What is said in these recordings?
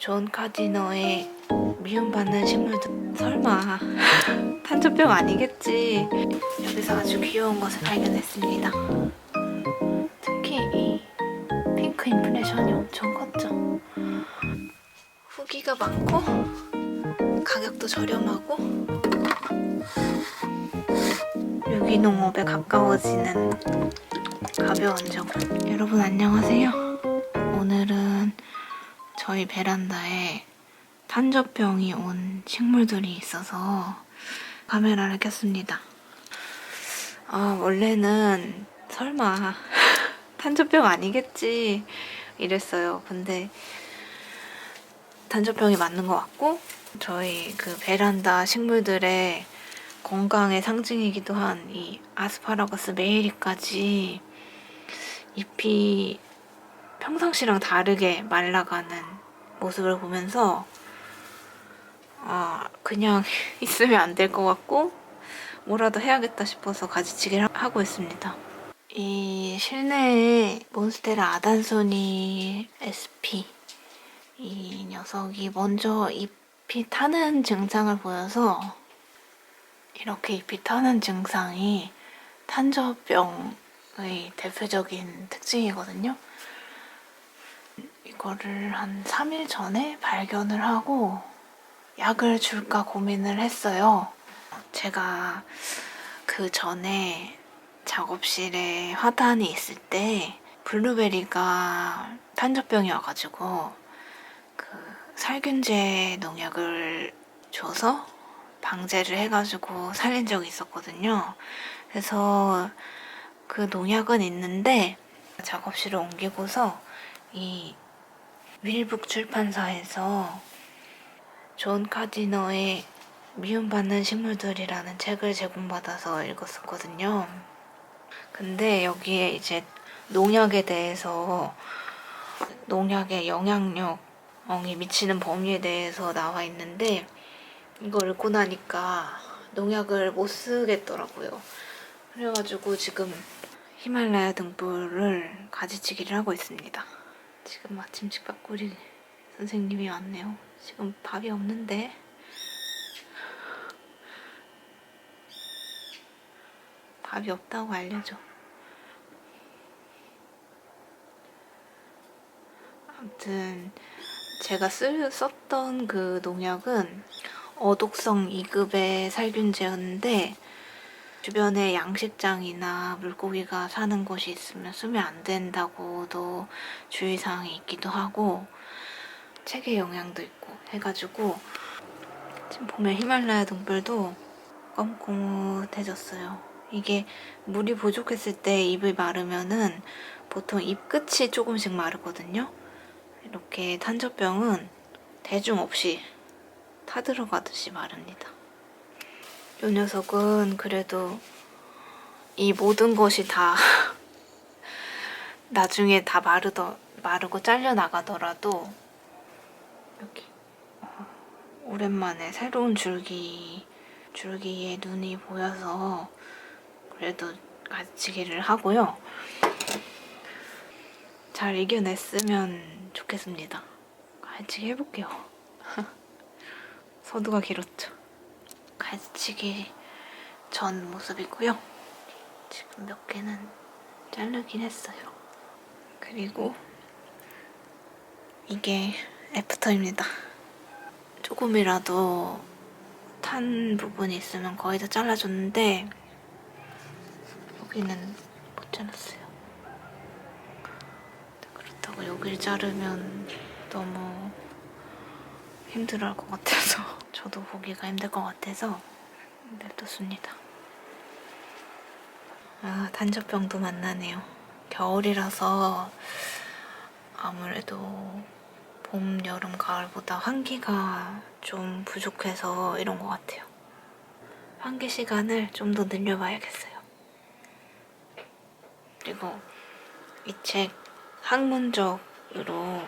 존 카지노의 미움받는 식물들. 설마 탄저병 아니겠지. 여기서 아주 귀여운 것을 발견했습니다. 특히 이 핑크 인플레션이 엄청 컸죠. 후기가 많고 가격도 저렴하고 유기농업에 가까워지는 가벼운 정원. 여러분 안녕하세요. 오늘은 저희 베란다에 탄저병이 온 식물들이 있어서 카메라를 켰습니다. 원래는 설마 탄저병 아니겠지 이랬어요. 근데 탄저병이 맞는 것 같고, 저희 그 베란다 식물들의 건강의 상징이기도 한 이 아스파라거스 메이리까지 잎이 평상시랑 다르게 말라가는 모습을 보면서 그냥 있으면 안 될 것 같고 뭐라도 해야겠다 싶어서 가지치기를 하고 있습니다. 이 실내에 몬스테라 아단소니 SP, 이 녀석이 먼저 잎이 타는 증상을 보여서, 이렇게 잎이 타는 증상이 탄저병의 대표적인 특징이거든요. 이거를 한 3일 전에 발견을 하고 약을 줄까 고민을 했어요. 제가 그 전에 작업실에 화단이 있을 때 블루베리가 탄저병이어가지고 그 살균제 농약을 줘서 방제를 해가지고 살린 적이 있었거든요. 그래서 그 농약은 있는데 작업실을 옮기고서 이 윌북 출판사에서 존 카지노의 미움받는 식물들이라는 책을 제공받아서 읽었었거든요. 근데 여기에 이제 농약에 대해서, 농약의 영향력이 미치는 범위에 대해서 나와 있는데, 이걸 읽고 나니까 농약을 못 쓰겠더라고요. 그래가지고 지금 히말라야 등불을 가지치기를 하고 있습니다. 지금 아침 식밥꾸리 선생님이 왔네요. 지금 밥이 없는데. 밥이 없다고 알려줘. 아무튼 제가 썼던 그 농약은 어독성 2급의 살균제였는데, 주변에 양식장이나 물고기가 사는 곳이 있으면 쓰면 안 된다고도 주의사항이 있기도 하고, 책의 영향도 있고 해가지고 지금 보면 히말라야 등불도 거뭇거뭇해졌어요. 이게 물이 부족했을 때 잎이 마르면은 보통 잎 끝이 조금씩 마르거든요. 이렇게 탄저병은 대중 없이 타들어가듯이 마릅니다. 이 녀석은 그래도 이 모든 것이 다 나중에 다 마르고 잘려나가더라도 여기 오랜만에 새로운 줄기에 눈이 보여서 그래도 가지치기를 하고요. 잘 이겨냈으면 좋겠습니다. 가지치기 해볼게요. 서두가 길었죠. 가지치기 전 모습이고요. 지금 몇 개는 자르긴 했어요. 그리고 이게 애프터입니다. 조금이라도 탄 부분이 있으면 거의 다 잘라줬는데 여기는 못 잘랐어요. 그렇다고 여기를 자르면 너무 힘들어할 것 같아서 저도 보기가 힘들 것 같아서 냅뒀습니다. 탄저병도 만나네요. 겨울이라서 아무래도 봄, 여름, 가을보다 환기가 좀 부족해서 이런 것 같아요. 환기 시간을 좀 더 늘려봐야겠어요. 그리고 이 책 학문적으로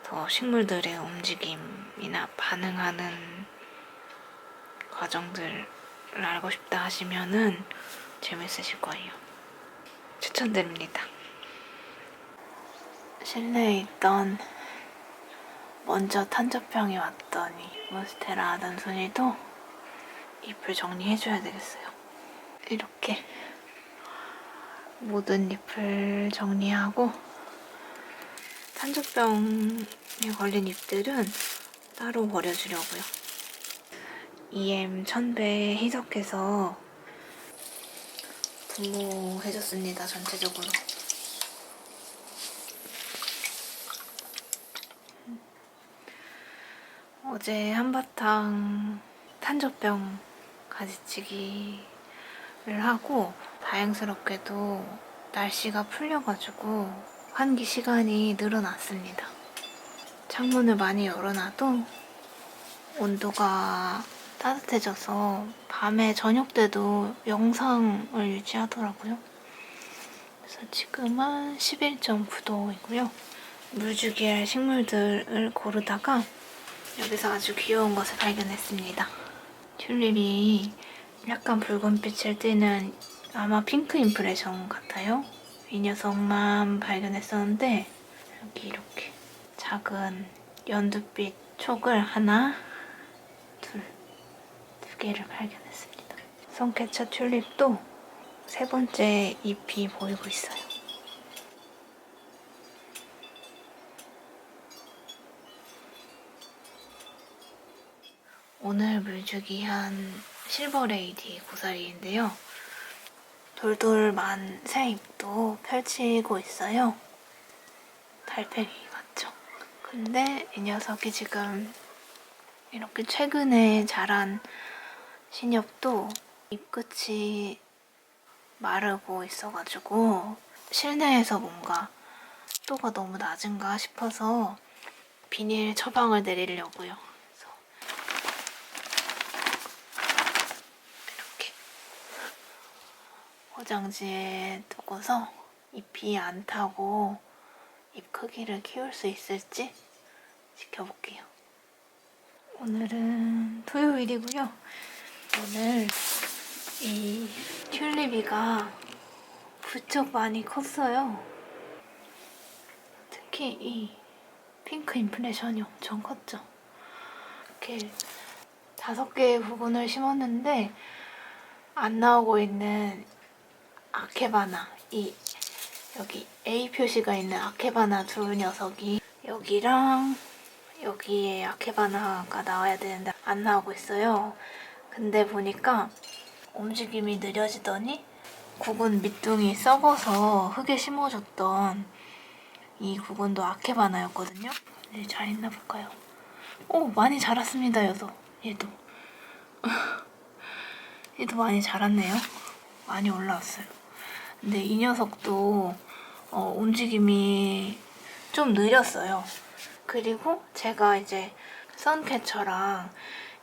더 식물들의 움직임이나 반응하는 과정들을 알고 싶다 하시면은 재밌으실 거예요. 추천드립니다. 실내에 있던 먼저 탄저병이 왔더니 몬스테라 아단손이도 잎을 정리해줘야 되겠어요. 이렇게 모든 잎을 정리하고 탄저병에 걸린 잎들은 따로 버려주려고요. EM 1000배 희석해서 분무해줬습니다. 전체적으로. 어제 한바탕 탄저병 가지치기를 하고 다행스럽게도 날씨가 풀려가지고 환기 시간이 늘어났습니다. 창문을 많이 열어놔도 온도가 따뜻해져서 밤에 저녁 때도 영상을 유지하더라고요. 그래서 지금은 11.9도이고요. 물주기할 식물들을 고르다가 여기서 아주 귀여운 것을 발견했습니다. 튤립이 약간 붉은빛을 띠는 아마 핑크 임프레션 같아요. 이 녀석만 발견했었는데 여기 이렇게 작은 연두빛 촉을 하나, 두 개를 발견했습니다. 선캐쳐 튤립도 세 번째 잎이 보이고 있어요. 오늘 물주기한 실버레이디 고사리인데요. 돌돌만 새 잎도 펼치고 있어요. 달팽이 같죠? 근데 이 녀석이 지금 이렇게 최근에 자란 신엽도 잎끝이 마르고 있어가지고 실내에서 뭔가 습도가 너무 낮은가 싶어서 비닐 처방을 내리려고요. 그래서 이렇게 포장지에 두고서 잎이 안 타고 잎 크기를 키울 수 있을지 지켜볼게요. 오늘은 토요일이고요. 오늘 이 튤립이가 부쩍 많이 컸어요. 특히 이 핑크 인플레션이 엄청 컸죠. 이렇게 5개의 부분을 심었는데 안 나오고 있는 아케바나, 여기 A 표시가 있는 아케바나 두 녀석이 여기랑 여기에 아케바나가 나와야 되는데 안 나오고 있어요. 근데 보니까 움직임이 느려지더니 구근 밑둥이 썩어서 흙에 심어줬던 이 구근도 아케바나였거든요. 네, 잘 있나 볼까요? 오, 많이 자랐습니다. 얘도 많이 자랐네요. 많이 올라왔어요. 근데 이 녀석도 움직임이 좀 느렸어요. 그리고 제가 이제 선캐쳐랑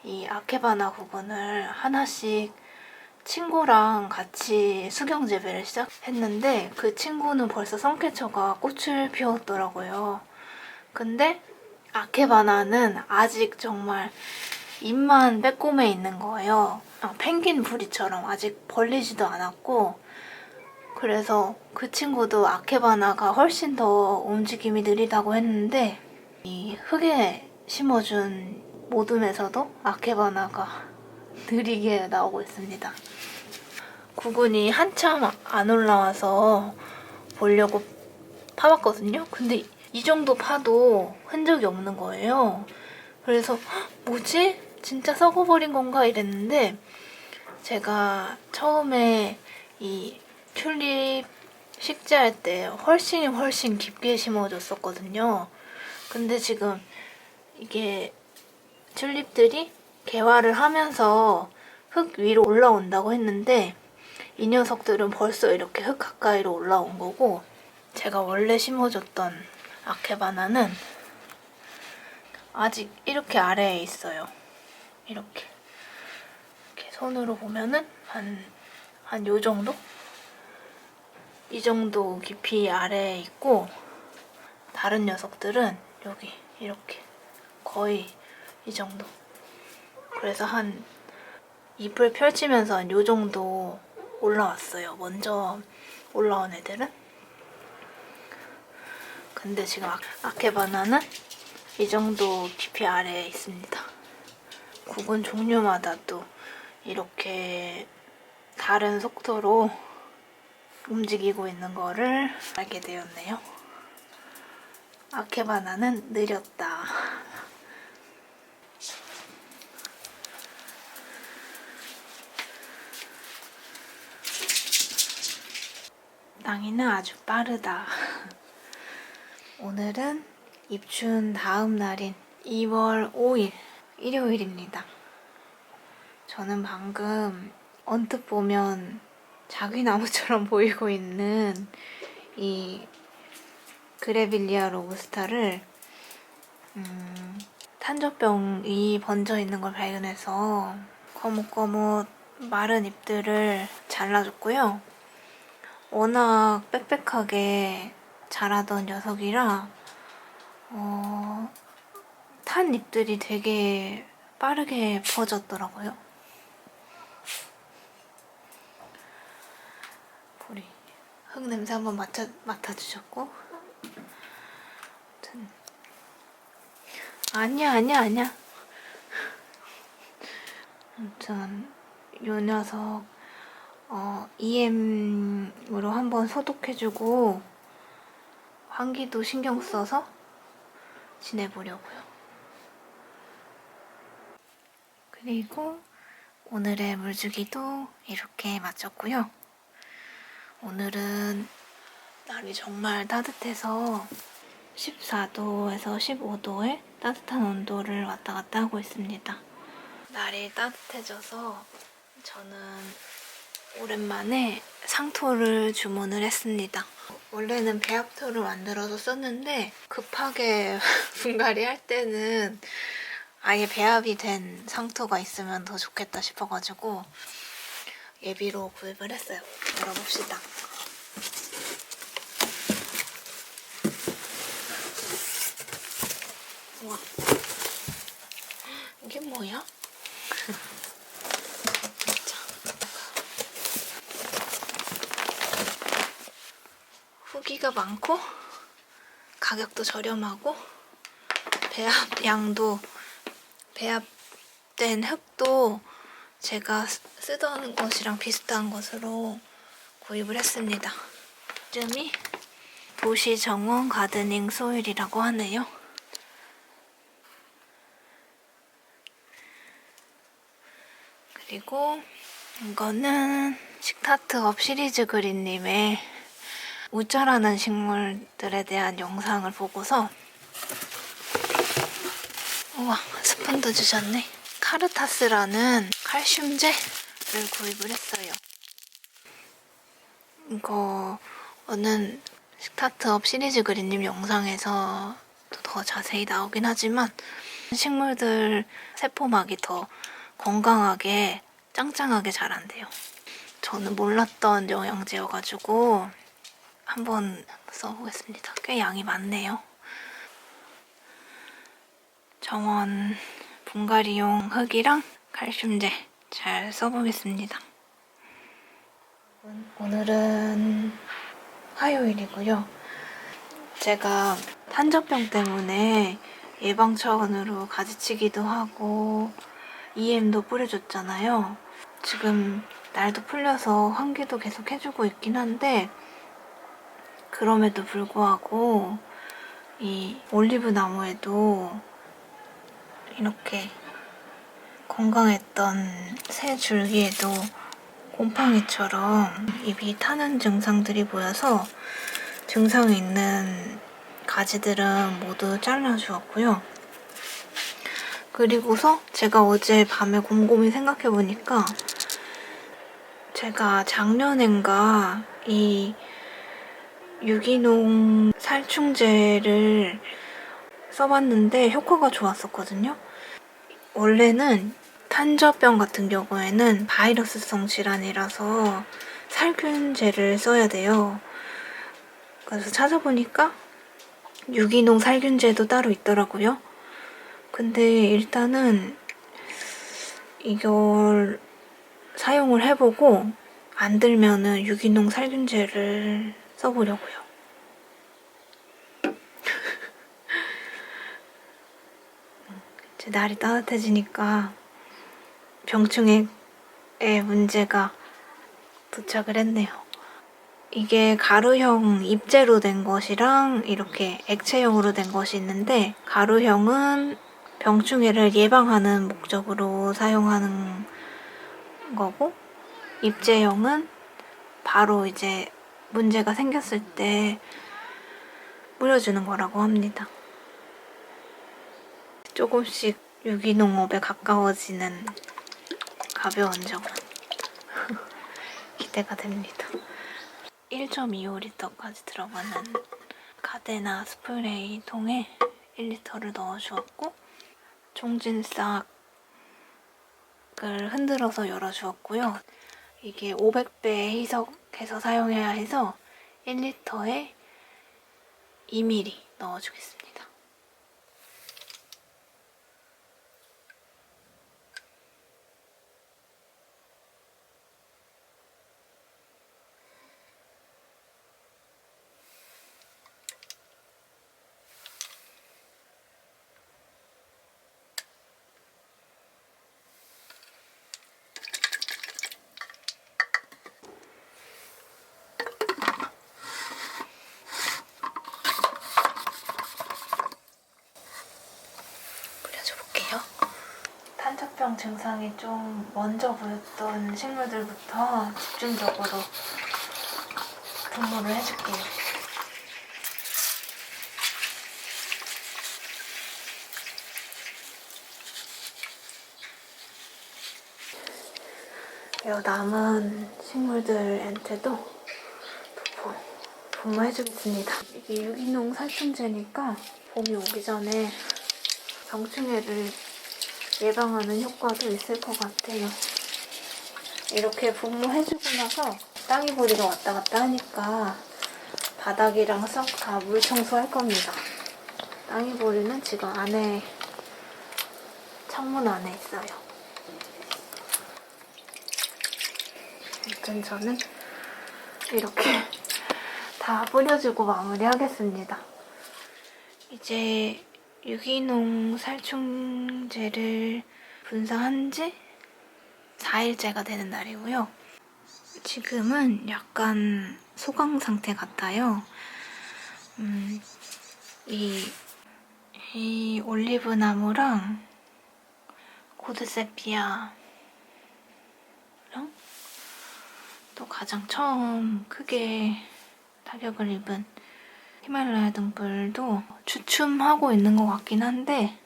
이 아케바나 구근을 하나씩 친구랑 같이 수경 재배를 시작했는데 그 친구는 벌써 선캐쳐가 꽃을 피웠더라고요. 근데 아케바나는 아직 정말 잎만 빼꼼해 있는 거예요. 펭귄 부리처럼 아직 벌리지도 않았고, 그래서 그 친구도 아케바나가 훨씬 더 움직임이 느리다고 했는데 이 흙에 심어준 모둠에서도 아케바나가 느리게 나오고 있습니다. 구근이 한참 안 올라와서 보려고 파봤거든요. 근데 이 정도 파도 흔적이 없는 거예요. 그래서 뭐지? 진짜 썩어버린 건가 이랬는데 제가 처음에 이 튤립 식재할 때 훨씬 깊게 심어줬었거든요. 근데 지금 이게 튤립들이 개화를 하면서 흙 위로 올라온다고 했는데 이 녀석들은 벌써 이렇게 흙 가까이로 올라온 거고, 제가 원래 심어줬던 아케바나는 아직 이렇게 아래에 있어요. 이렇게 손으로 보면은 한 요 정도? 이 정도 깊이 아래에 있고, 다른 녀석들은 여기 이렇게 거의 이 정도. 그래서 한 잎을 펼치면서 한 요 정도 올라왔어요. 먼저 올라온 애들은. 근데 지금 아케바나는 이 정도 깊이 아래에 있습니다. 구근 종류마다 또 이렇게 다른 속도로 움직이고 있는 거를 알게 되었네요. 아케바나는 느렸다. 낭이는 아주 빠르다. 오늘은 입춘 다음 날인 2월 5일 일요일입니다. 저는 방금 언뜻 보면 자귀나무처럼 보이고 있는 이 그레빌리아 로부스타를 탄저병이 번져 있는 걸 발견해서 거뭇거뭇 마른 잎들을 잘라줬고요. 워낙 빽빽하게 자라던 녀석이라 탄 잎들이 되게 빠르게 퍼졌더라고요. 우리 흙 냄새 한번 맡아주셨고, 아니야. 아무튼 요 녀석 EM으로 한번 소독해주고 환기도 신경 써서 지내보려고요. 그리고 오늘의 물주기도 이렇게 마쳤고요. 오늘은 날이 정말 따뜻해서 14도에서 15도의 따뜻한 온도를 왔다 갔다 하고 있습니다. 날이 따뜻해져서 저는 오랜만에 상토를 주문을 했습니다. 원래는 배합토를 만들어서 썼는데 급하게 분갈이 할 때는 아예 배합이 된 상토가 있으면 더 좋겠다 싶어가지고 예비로 구입을 했어요. 열어봅시다. 우와, 이게 뭐야? 후기가 많고 가격도 저렴하고 배합양도 배합된 흙도 제가 쓰던 것이랑 비슷한 것으로 구입을 했습니다. 이름이 도시정원 가드닝 소일이라고 하네요. 그리고 이거는 식타트업 시리즈 그린님의 우짜라는 식물들에 대한 영상을 보고서 우와, 스푼도 주셨네. 카르타스라는 칼슘제를 구입을 했어요. 이거는 식타트업 시리즈 그린님 영상에서 더 자세히 나오긴 하지만 식물들 세포막이 더 건강하게 짱짱하게 자란대요. 저는 몰랐던 영양제여가지고 한번 써보겠습니다. 꽤 양이 많네요. 정원 분갈이용 흙이랑 칼슘제 잘 써보겠습니다. 오늘은 화요일이고요. 제가 탄저병 때문에 예방차원으로 가지치기도 하고 EM도 뿌려줬잖아요. 지금 날도 풀려서 환기도 계속 해주고 있긴 한데 그럼에도 불구하고 이 올리브 나무에도 이렇게 건강했던 새 줄기에도 곰팡이처럼 잎이 타는 증상들이 보여서 증상이 있는 가지들은 모두 잘라주었고요. 그리고서 제가 어제 밤에 곰곰이 생각해보니까 제가 작년엔가 이 유기농 살충제를 써봤는데 효과가 좋았었거든요. 원래는 탄저병 같은 경우에는 바이러스성 질환이라서 살균제를 써야 돼요. 그래서 찾아보니까 유기농 살균제도 따로 있더라고요. 근데 일단은 이걸 사용을 해보고 안 들면은 유기농 살균제를 써보려고요. 이제 날이 따뜻해지니까 병충해의 문제가 도착을 했네요. 이게 가루형 입제로 된 것이랑 이렇게 액체형으로 된 것이 있는데, 가루형은 병충해를 예방하는 목적으로 사용하는 거고, 입제형은 바로 이제 문제가 생겼을 때 뿌려주는 거라고 합니다. 조금씩 유기농업에 가까워지는 가벼운 정원. 기대가 됩니다. 1.25리터까지 들어가는 가데나 스프레이 통에 1리터를 넣어주었고, 종진싹을 흔들어서 열어주었고요. 이게 500배 희석해서 사용해야 해서 1리터에 2ml 넣어주겠습니다. 탄저병 증상이 좀 먼저 보였던 식물들부터 집중적으로 분무를 해줄게요. 이 남은 식물들한테도 분무해주겠습니다. 이게 유기농 살충제니까 봄이 오기 전에 병충해를 예방하는 효과도 있을 것 같아요. 이렇게 분무해주고 나서 땅이보리가 왔다 갔다 하니까 바닥이랑 싹 다 물 청소할 겁니다. 땅이보리는 지금 안에, 창문 안에 있어요. 아무튼 저는 이렇게 다 뿌려주고 마무리하겠습니다. 이제 유기농 살충제를 분사한 지 4일째가 되는 날이고요. 지금은 약간 소강 상태 같아요. 이 올리브 나무랑 고드세피아랑 또 가장 처음 크게 타격을 입은 히말라야 등불도 주춤하고 있는 것 같긴 한데,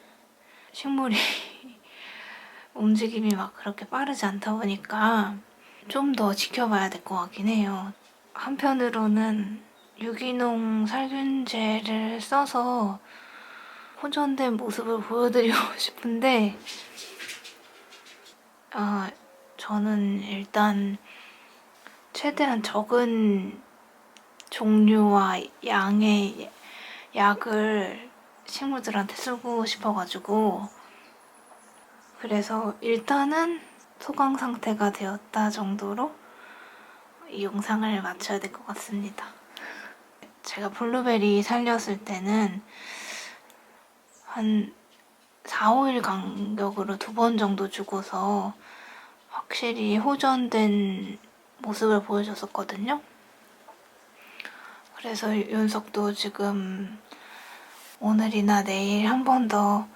식물이 움직임이 막 그렇게 빠르지 않다 보니까 좀 더 지켜봐야 될 것 같긴 해요. 한편으로는 유기농 살균제를 써서 호전된 모습을 보여드리고 싶은데, 저는 일단 최대한 적은 종류와 양의 약을 식물들한테 쓰고 싶어가지고, 그래서 일단은 소강 상태가 되었다 정도로 이 영상을 마쳐야 될 것 같습니다. 제가 블루베리 살렸을 때는 한 4, 5일 간격으로 2번 정도 주고서 확실히 호전된 모습을 보여줬었거든요. 그래서 윤석도 지금 오늘이나 내일 한 번 더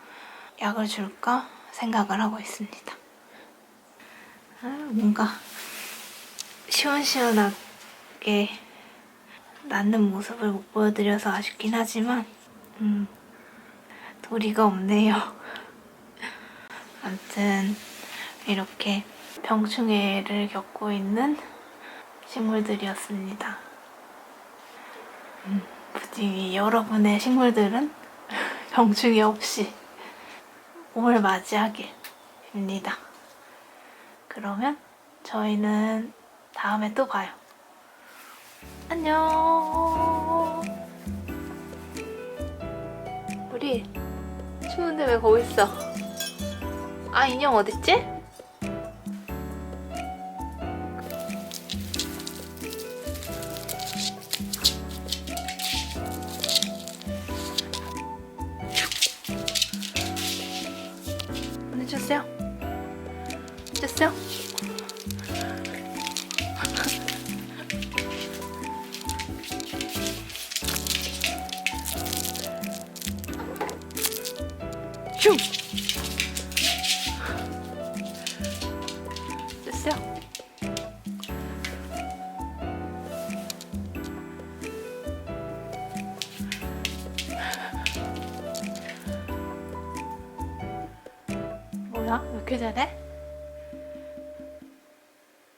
약을 줄까 생각을 하고 있습니다. 뭔가 시원시원하게 낫는 모습을 못 보여드려서 아쉽긴 하지만 도리가 없네요. 아무튼 이렇게 병충해를 겪고 있는 식물들이었습니다. 부디 여러분의 식물들은 병충해 없이 봄을 맞이하길 빕니다. 그러면 저희는 다음에 또 봐요. 안녕. 우리 추운데 왜 거기 있어? 인형 어딨지? 됐어요? 됐어요? 슝! 됐어요? 뭐야? 왜 이렇게 잘해?